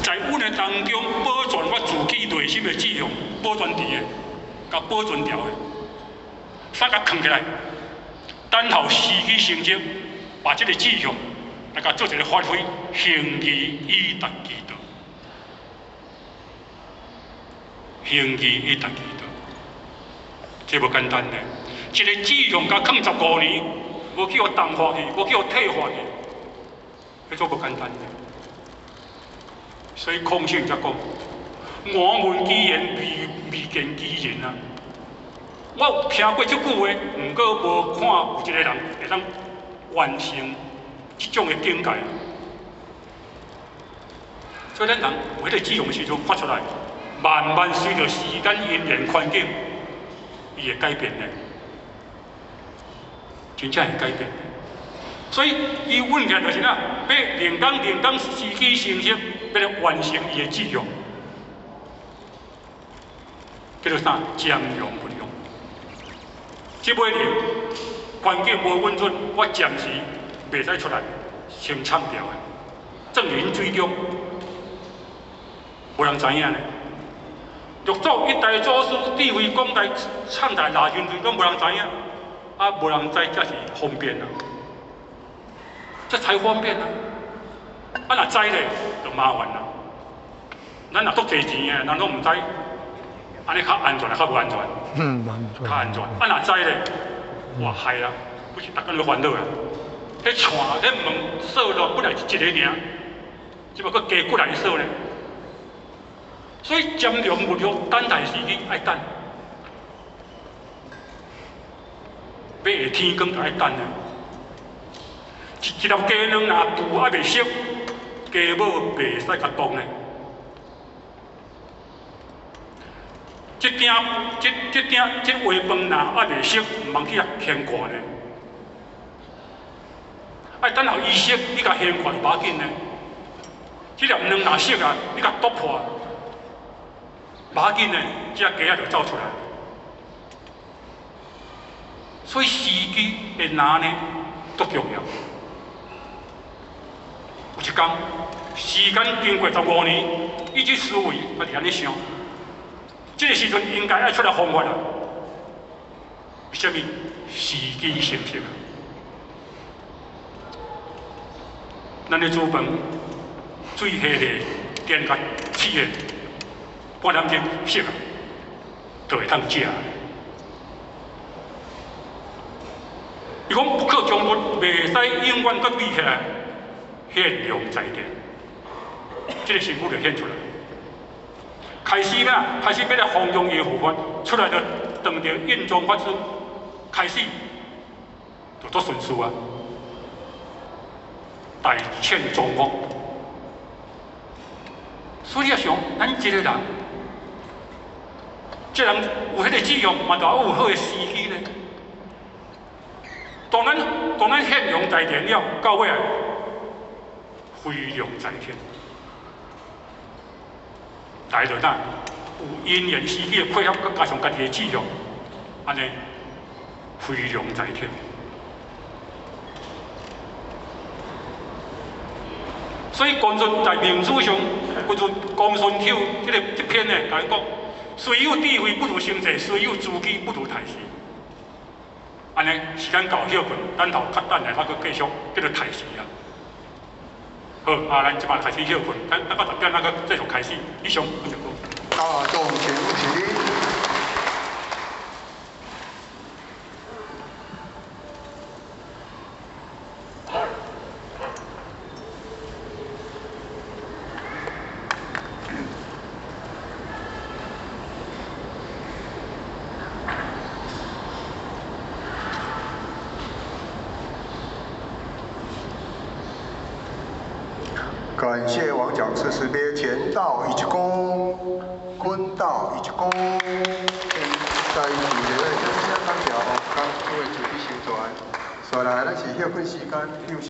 在阮的当中保存我自己内心的志向，保存伫的，甲保存掉的，啥甲藏起来，等候时机成熟，把这个志向来甲做一个发挥，行义以达其道，行义以达其道，这无简单的，一个志向甲藏15年，无去互淡化去，无去互退化去，迄做无简单的。所以孔圣才讲：我闻其言，未见其人啊！我有听过这句话，毋过无看有一个人会当完成这种的境界。所以咱人有迄个志向的时阵发出来，慢慢随着时间、因缘、环境，伊会改变的，真正会改变的。所以伊稳起来就是哪，要灵工时机成熟。要来完成伊的志向，叫做啥？将用不用。这几年环境无稳准，我暂时袂使出来先唱调的，正人水中，无人知影呢。玉祖一代祖师智慧广大，唱台拿人水中无人知影，啊，无人知才是方便啊，这才方便啊。啊，若知咧，就麻烦啦。咱若足侪钱诶，咱拢唔知，安尼较安全，较无安全？较安全。啊，若知咧，哇害啦，不是逐工都烦恼啊。迄串，迄门锁咯，本来是一个尔，只不过加过来锁咧。所以占良勿良，等待时机爱等，要下天光就爱等啊。一粒鸡卵若孵还袂熟。家母袂使甲动呢，这话饭若还袂熟，毋通去牵挂呢。爱等候伊熟，你甲牵挂就无要紧呢。这粒卵若熟啊，你甲剁破，无要紧呢，这鸡仔就走出来。所以时机会拿呢，足重要。有一天，时间经过15年，伊这思维我是安尼想，这个时阵应该爱出来方法啦。为什么？时机成熟啊！咱咧煮饭，水下咧，电甲起个，半点钟熟啊，就会当食。伊讲不可将物，袂使永远搁立起来。现量在点，这个辛苦就显出来。开始要来弘扬耶和华，出来就当着印宗法师，开始就做顺序啊，大欠宗福。所以要想，咱一个人，这人有迄个志向，嘛就要有好的时机呢。当咱现量在点了，到尾啊。飞龙在天，大家就哪有因缘时机的配合，佮加上家己的志向，安尼飞龙在天。所以官顺在明书上，官顺公孙丑这篇呢，甲伊讲：虽有智慧不如生财，虽有资机不如太师。安尼时间到休困，等候较等下，咱佮继续叫做太师啊。好，咱即摆开始休困，咱到10点，咱个继续开始。以上，我就讲。大众请起。感谢王讲师识别前道一鞠躬，坤道一鞠躬。在主持的先生代表，各位主持宣传，再来咱是休困时间休息。